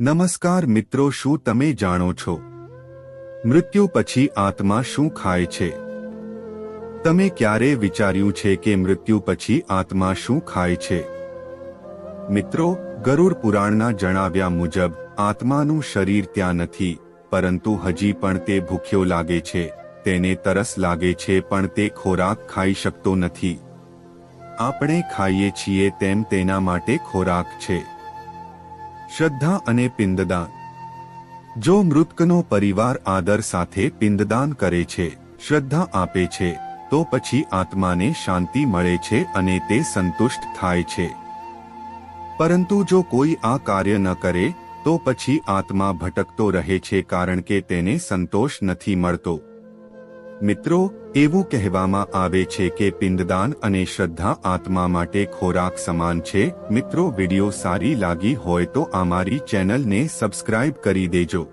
નમસ્કાર મિત્રો, શું તમે જાણો છો મૃત્યુ પછી આત્મા શું ખાય છે? તમે ક્યારે વિચાર્યું છે કે મૃત્યુ પછી આત્મા શું ખાય છે? મિત્રો, ગરુડ પુરાણના જણાવ્યા મુજબ આત્માનું શરીર ત્યાં નથી, પરંતુ હજી પણ તે ભૂખ્યો લાગે છે, તેને તરસ લાગે છે, પણ તે ખોરાક ખાઈ શકતો નથી. આપણે ખાઈએ છીએ તેમ તેના માટે ખોરાક છે. શ્રદ્ધા અને પિંડદાન. જો મૃતકનો પરિવાર આદર સાથે પિંડદાન કરે છે, શ્રદ્ધા આપે છે, તો પછી આત્માને શાંતિ મળે છે અને તે સંતુષ્ટ થાય છે. પરંતુ જો કોઈ આ કાર્ય ન કરે તો પછી આત્મા ભટકતો રહે છે, કારણ કે તેને સંતોષ નથી મળતો. મિત્રો, એવું કહેવામાં આવે છે કે પિંડદાન અને શ્રદ્ધા આત્મા માટે ખોરાક સમાન છે. મિત્રો, વિડિયો સારી લાગી હોય તો અમારી ચેનલને સબસ્ક્રાઇબ કરી દેજો.